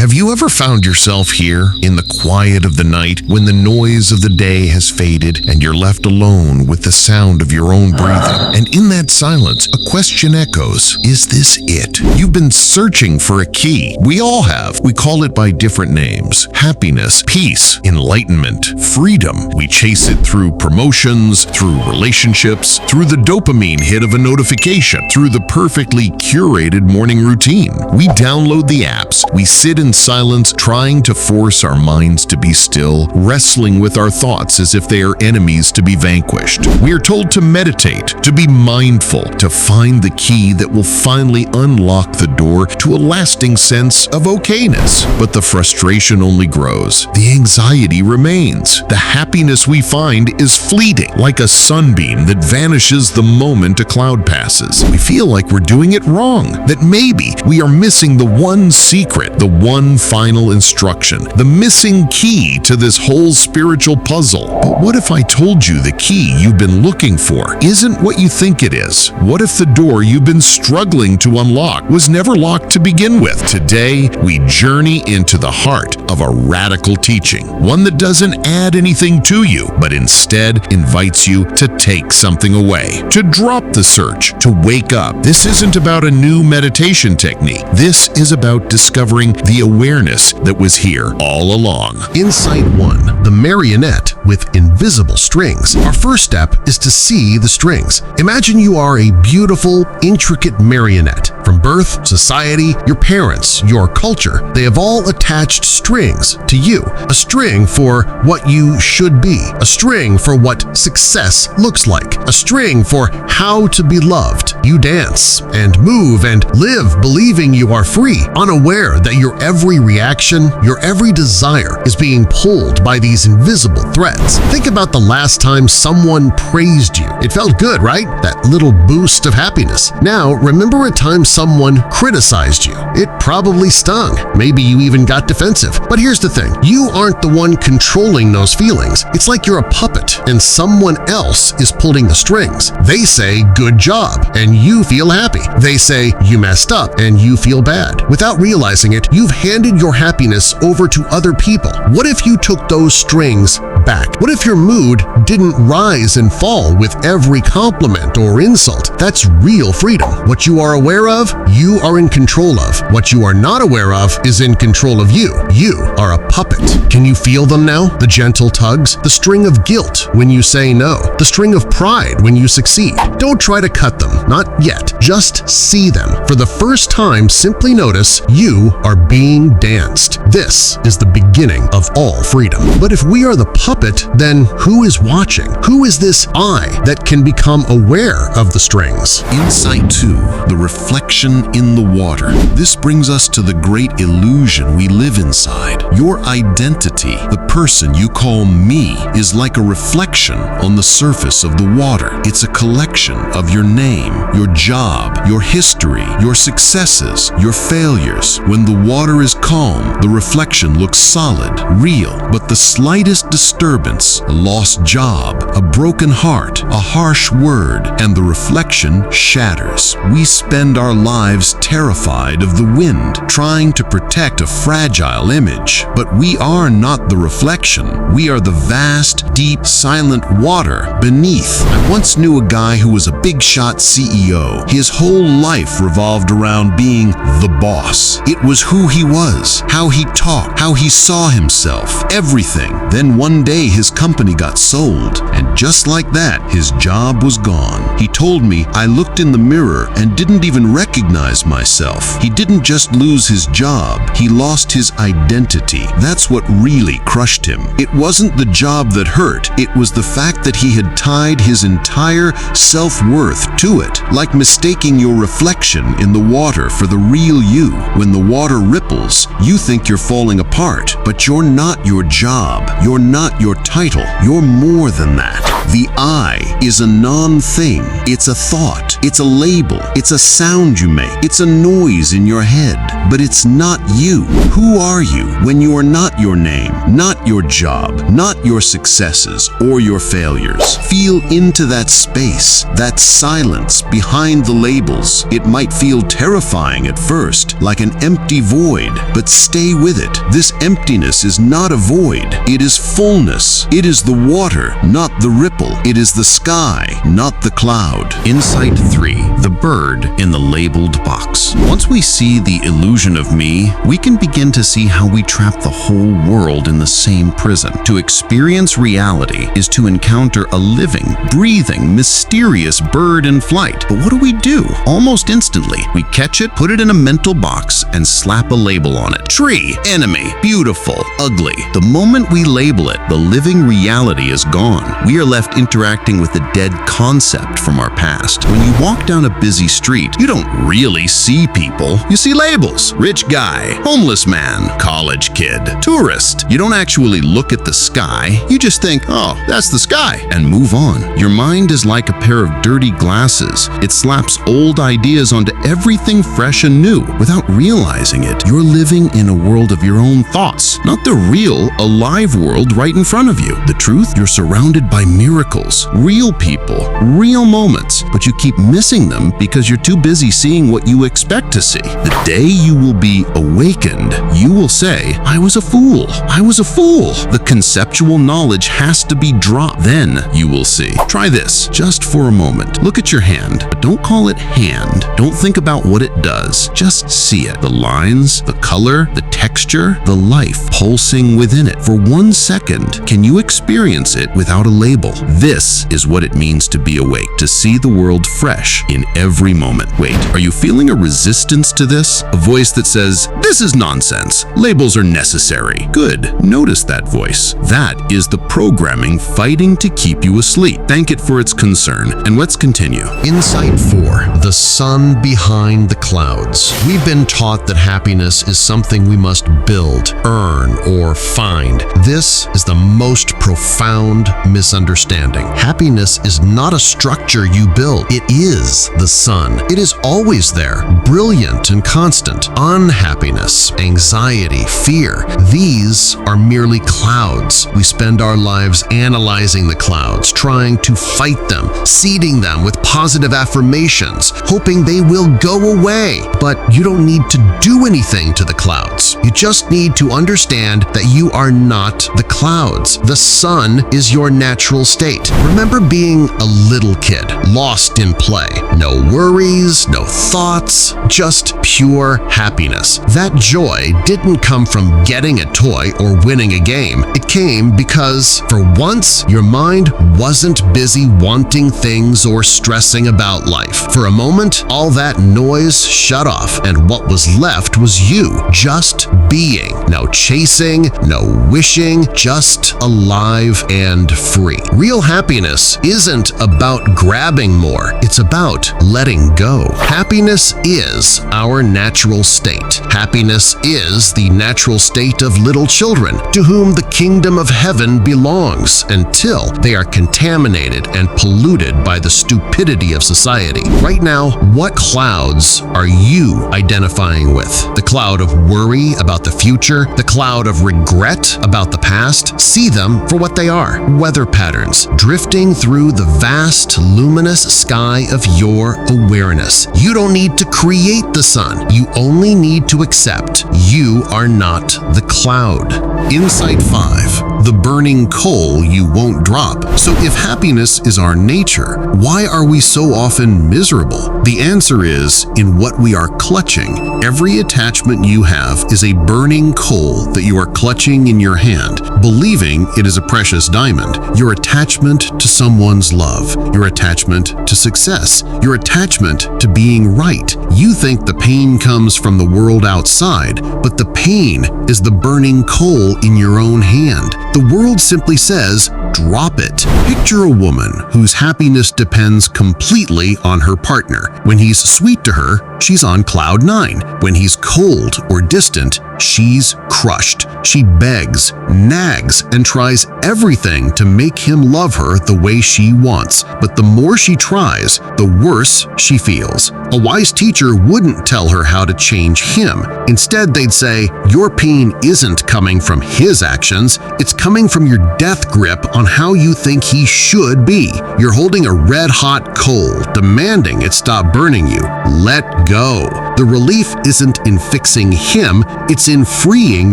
Have you ever found yourself here in the quiet of the night when the noise of the day has faded and you're left alone with the sound of your own breathing? And in that silence, a question echoes, is this it? You've been searching for a key. We all have. We call it by different names. Happiness, peace, enlightenment, freedom. We chase it through promotions, through relationships, through the dopamine hit of a notification, through the perfectly curated morning routine. We download the apps. We sit in silence trying to force our minds to be still, wrestling with our thoughts as if they are enemies to be vanquished. We are told to meditate, to be mindful, to find the key that will finally unlock the door to a lasting sense of okayness. But the frustration only grows. The anxiety remains. The happiness we find is fleeting, like a sunbeam that vanishes the moment a cloud passes. We feel like we're doing it wrong, that maybe we are missing the one secret, the one final instruction, the missing key to this whole spiritual puzzle. But what if I told you the key you've been looking for isn't what you think it is? What if the door you've been struggling to unlock was never locked to begin with? Today, we journey into the heart of a radical teaching, one that doesn't add anything to you, but instead invites you to take something away, to drop the search, to wake up. This isn't about a new meditation technique. This is about discovering the awareness that was here all along. Insight 1. The marionette with invisible strings. Our first step is to see the strings. Imagine you are a beautiful, intricate marionette. From birth, society, your parents, your culture, they have all attached strings to you. A string for what you should be. A string for what success looks like. A string for how to be loved. You dance and move and live believing you are free, unaware that your every reaction, your every desire is being pulled by these invisible threads. Think about the last time someone praised you. It felt good, right? That little boost of happiness. Now, remember a time someone criticized you. It probably stung. Maybe you even got defensive. But here's the thing. You aren't the one controlling those feelings. It's like you're a puppet and someone else is pulling the strings. They say, good job, and you feel happy. They say, you messed up, and you feel bad. Without realizing it, you've handed your happiness over to other people. What if you took those strings back? What if your mood didn't rise and fall with every compliment or insult? That's real freedom. What you are aware of, you are in control of. What you are not aware of is in control of you. You are a puppet. Can you feel them now? The gentle tugs, the string of guilt when you say no, the string of pride when you succeed. Don't try to cut them, not yet. Just see them. For the first time, simply notice you are being danced. This is the beginning of all freedom. But if we are the puppet, then who is watching? Who is this I that can become aware of the strings? Insight 2. The reflection in the water. This brings us to the great illusion we live inside. Your identity, the person you call me, is like a reflection on the surface of the water. It's a collection of your name, your job, your history, your successes, your failures. When the water is calm, the reflection looks solid, real, but the slightest disturbance, a lost job, a broken heart, a harsh word, and the reflection shatters. We spend our lives terrified of the wind, trying to protect a fragile image. But we are not the reflection. We are the vast, deep, silent water beneath. I once knew a guy who was a big-shot CEO. His whole life revolved around being the boss. It was who he was, how he talked, how he saw himself, everything. Then one day his company got sold, and just like that, his job was gone. He told me, I looked in the mirror and didn't even recognize myself. He didn't just lose his job, he lost his identity. That's what really crushed him. It wasn't the job that hurt, it was the fact that he had tied his entire self-worth to it, like mistaking your reflection in the water for the real you. When the water ripples, you think you're falling apart, but you're not your job, you're not your title, you're more than that. The I is a non-thing, it's a thought, It's a label. It's a sound you make. It's a noise in your head. But it's not you. Who are you when you are not your name, not your job, not your successes or your failures? Feel into that space, that silence behind the labels. It might feel terrifying at first, like an empty void, but stay with it. This emptiness is not a void. It is fullness. It is the water, not the ripple. It is the sky, not the cloud. Insight 3. The bird in the labeled box. Once we see the illusion of me, we can begin to see how we trap the whole world in the same prison. To experience reality is to encounter a living, breathing, mysterious bird in flight. But what do? Almost instantly, we catch it, put it in a mental box, and slap a label on it. Tree, enemy, beautiful, ugly. The moment we label it, the living reality is gone. We are left interacting with a dead concept from our past. When you walk down a busy street, you don't really see people. You see labels. Rich guy, homeless man, college kid, tourist. You don't actually look at the sky. You just think, oh, that's the sky, and move on. Your mind is like a pair of dirty glasses. It slaps old ideas onto everything fresh and new. Without realizing it, you're living in a world of your own thoughts, not the real, alive world right in front of you. The truth, you're surrounded by miracles, real people, real moments, but you keep missing them because you're too busy seeing what you expect to see. The day you will be awakened, you will say, I was a fool. I was a fool. The conceptual knowledge has to be dropped. Then you will see. Try this just for a moment. Look at your hand, but don't call it hand. Don't think about what it does. Just see it. The lines, the color, the texture, the life pulsing within it. For 1 second, can you experience it without a label? This is what it means to be awake, to see the world fresh in every moment. Wait, are you feeling a resistance to this? A voice that says, this is nonsense. Labels are necessary. Good. Notice that voice. That is the programming fighting to keep you asleep. Thank it for its concern. And let's continue. Insight 4. The sun behind the clouds. We've been taught that happiness is something we must build, earn, or find. This is the most profound misunderstanding. Happiness is not a structure you build. It is the sun. It is always there, brilliant and constant. Unhappiness, anxiety, fear, these are merely clouds. We spend our lives analyzing the clouds, trying to fight them, seeding them with positive affirmations, hoping they will go away. But you don't need to do anything to the clouds. You just need to understand that you are not the clouds. The sun is your natural state. Remember being a little kid, lost in play. No worries, no thoughts, just pure happiness. That joy didn't come from getting a toy or winning a game. It came because, for once, your mind wasn't busy wanting things or stressing about life. For a moment, all that noise shut off, and what was left was you, just being. No chasing, no wishing, just alive and free. Real happiness isn't about grabbing more. It's about letting go. Happiness is our natural state. Happiness is the natural state of little children to whom the kingdom of heaven belongs until they are contaminated and polluted by the stupidity of society. Right now, what clouds are you identifying with? The cloud of worry about the future? The cloud of regret about the past? See them for what they are. Weather patterns drifting through the vast, luminous sky of your awareness. You don't need to create the sun. You only need to accept you are not the cloud. Insight 5. The burning coal you won't drop. So if happiness is our nature, why are we so often miserable? The answer is in what we are clutching. Every attachment you have is a burning coal that you are clutching in your hand, believing it is a precious diamond. Your attachment to someone's love, your attachment to success, your attachment to being right. You think the pain comes from the world outside, but the pain is the burning coal in your own hand. The world simply says, drop it. Picture a woman whose happiness depends completely on her partner. When he's sweet to her, she's on cloud 9. When he's cold or distant, she's crushed. She begs, nags, and tries everything to make him love her the way she wants. But the more she tries, the worse she feels. A wise teacher wouldn't tell her how to change him. Instead, they'd say, your pain isn't coming from his actions, it's coming from your death grip on how you think he should be. You're holding a red-hot coal, demanding it stop burning you. Let go. The relief isn't in fixing him, it's in freeing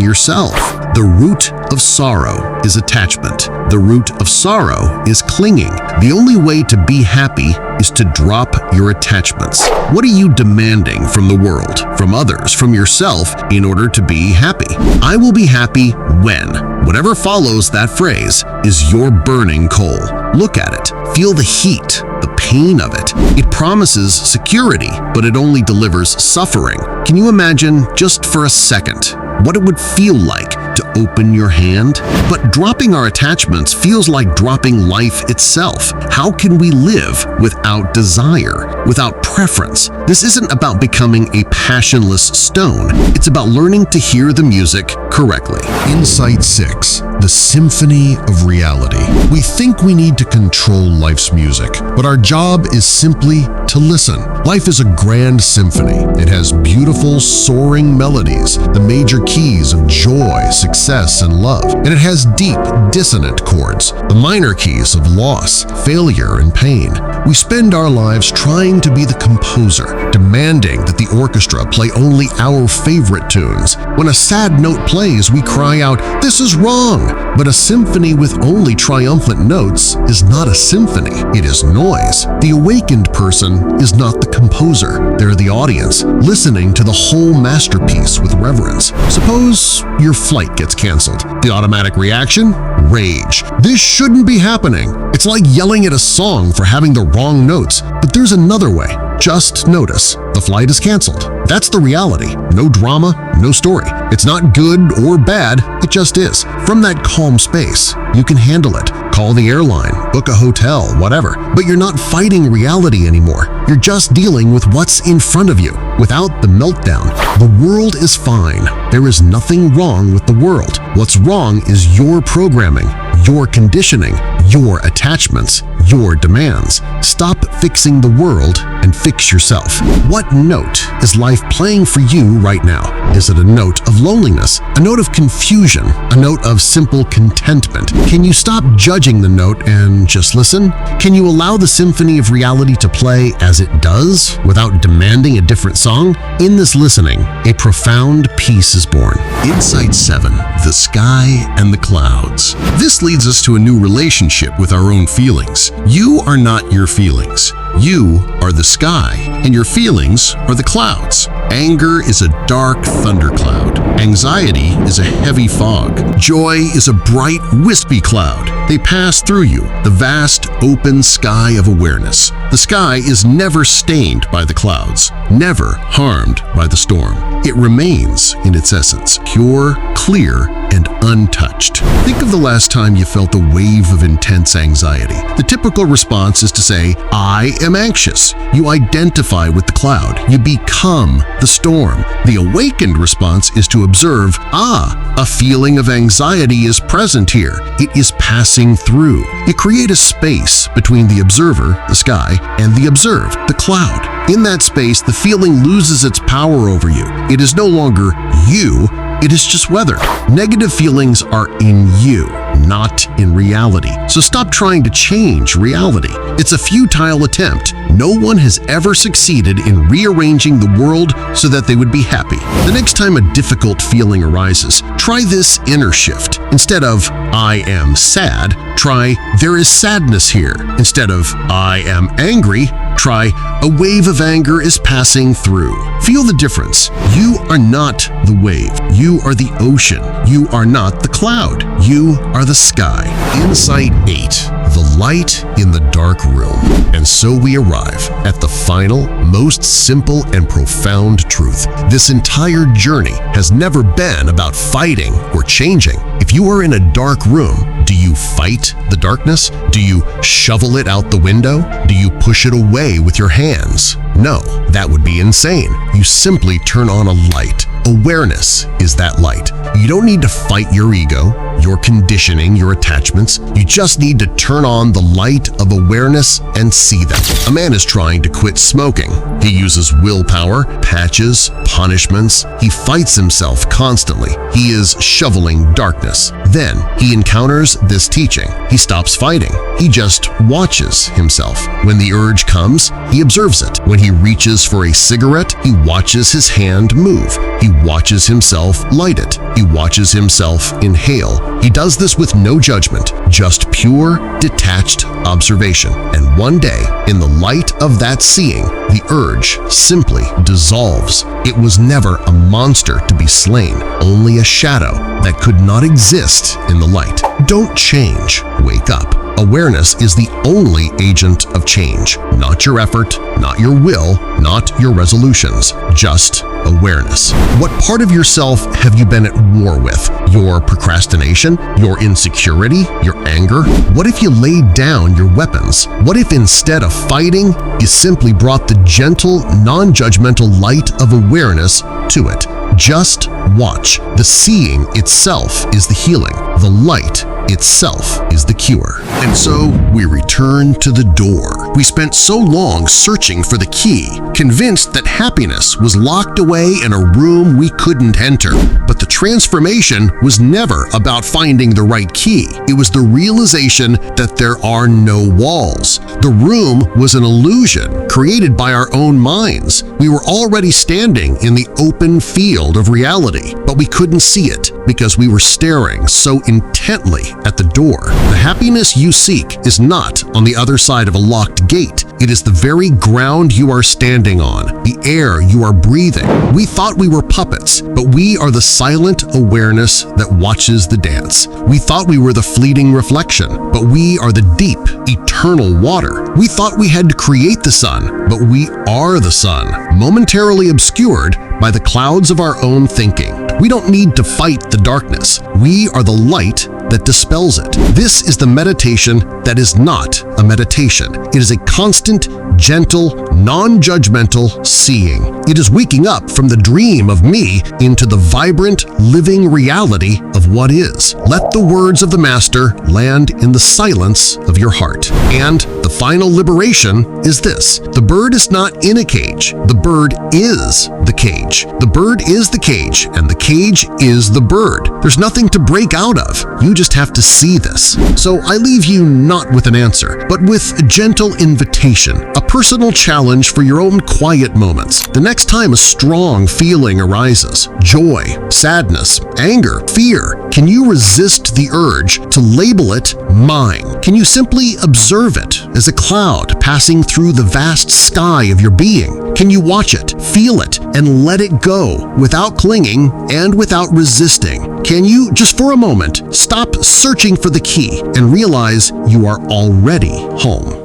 yourself. The root of sorrow is attachment. The root of sorrow is clinging. The only way to be happy is to drop your attachments. What are you demanding from the world, from others, from yourself in order to be happy? I will be happy when. Whatever follows that phrase is your burning coal. Look at it. Feel the heat, the pain of it. It promises security, but it only delivers suffering. Can you imagine, just for a second, what it would feel like to open your hand? But dropping our attachments feels like dropping life itself. How can we live without desire, without preference? This isn't about becoming a passionless stone. It's about learning to hear the music correctly. Insight 6. The Symphony of Reality. We think we need to control life's music, but our job is simply to listen. Life is a grand symphony. It has beautiful, soaring melodies, the major keys of joy, success, and love. And it has deep, dissonant chords, the minor keys of loss, failure, and pain. We spend our lives trying to be the composer, demanding that the orchestra play only our favorite tunes. When a sad note plays, we cry out, "This is wrong!" But a symphony with only triumphant notes is not a symphony. It is noise. The awakened person is not the composer. They're the audience, listening to the whole masterpiece with reverence. Suppose your flight gets canceled. The automatic reaction? Rage. This shouldn't be happening. It's like yelling at a song for having the wrong notes. But there's another way. Just notice. The flight is canceled. That's the reality. No drama, no story. It's not good or bad, it just is. From that calm space, you can handle it. Call the airline, book a hotel, whatever. But you're not fighting reality anymore. You're just dealing with what's in front of you, without the meltdown. The world is fine. There is nothing wrong with the world. What's wrong is your programming, your conditioning, your attachments, your demands. Stop fixing the world and fix yourself. What note is life playing for you right now? Is it a note of loneliness, a note of confusion, a note of simple contentment? Can you stop judging the note and just listen? Can you allow the symphony of reality to play as it does without demanding a different song? In this listening, a profound peace is born. Insight 7. The Sky and the Clouds. This leads us to a new relationship with our own feelings. You are not your feelings. You are the sky, and your feelings are the clouds. Anger is a dark thundercloud. Anxiety is a heavy fog. Joy is a bright, wispy cloud. They pass through you, the vast, open sky of awareness. The sky is never stained by the clouds, never harmed by the storm. It remains in its essence, pure, clear, and untouched. Think of the last time you felt a wave of intense anxiety. The typical response is to say, "I am anxious." You identify with the cloud. You become the storm. The awakened response is to observe, a feeling of anxiety is present here. It is passing through. You create a space between the observer, the sky, and the observed, the cloud. In that space, the feeling loses its power over you. It is no longer you. It is just weather. Negative feelings are in you, not in reality. So stop trying to change reality. It's a futile attempt. No one has ever succeeded in rearranging the world so that they would be happy. The next time a difficult feeling arises, try this inner shift. Instead of, "I am sad," try, "There is sadness here." Instead of, "I am angry," try, "A wave of anger is passing through." Feel the difference. You are not the wave. You are the ocean. You are not the cloud. You are the sky. Insight 8. The light in the dark room. And so we arrive at the final, most simple and profound truth. This entire journey has never been about fighting or changing. If you are in a dark room, do you fight the darkness? Do you shovel it out the window? Do you push it away with your hands? No, that would be insane. You simply turn on a light. Awareness is that light. You don't need to fight your ego, your conditioning, your attachments. You just need to turn on the light of awareness and see them. A man is trying to quit smoking. He uses willpower, patches, punishments. He fights himself constantly. He is shoveling darkness. Then he encounters this teaching. He stops fighting. He just watches himself. When the urge comes, he observes it. When he reaches for a cigarette, he watches his hand move. He watches himself light it. He watches himself inhale. He does this with no judgment, just pure, detached observation. And one day, in the light of that seeing, the urge simply dissolves. It was never a monster to be slain, only a shadow that could not exist in the light. Don't change, wake up. Awareness is the only agent of change. Not your effort, not your will, not your resolutions, just awareness. What part of yourself have you been at war with? Your procrastination? Your insecurity? Your anger? What if you laid down your weapons? What if instead of fighting, you simply brought the gentle, non-judgmental light of awareness to it? Just watch. The seeing itself is the healing. The light itself is the cure. And so we return to the door. We spent so long searching for the key, convinced that happiness was locked away in a room we couldn't enter. But the transformation was never about finding the right key. It was the realization that there are no walls. The room was an illusion created by our own minds. We were already standing in the open field of reality, but we couldn't see it because we were staring so intently at the door. The happiness you seek is not on the other side of a locked gate. It is the very ground you are standing on, the air you are breathing. We thought we were puppets, but we are the silent awareness that watches the dance. We thought we were the fleeting reflection, but we are the deep, eternal water. We thought we had to create the sun, but we are the sun, momentarily obscured by the clouds of our own thinking. We don't need to fight the darkness. We are the light that dispels it. This is the meditation that is not a meditation. It is a constant, gentle, non-judgmental seeing. It is waking up from the dream of me into the vibrant, living reality of what is. Let the words of the Master land in the silence of your heart. And the final liberation is this: the bird is not in a cage. The bird is the cage. The bird is the cage, and the cage is the bird. There's nothing to break out of. You just have to see this. So I leave you not with an answer, but with a gentle invitation, a personal challenge for your own quiet moments. The next time a strong feeling arises, joy, sadness, anger, fear, can you resist the urge to label it mine? Can you simply observe it as a cloud passing through the vast sky of your being? Can you watch it, feel it, and let it go without clinging and without resisting? Can you, just for a moment, stop searching for the key and realize you are already home?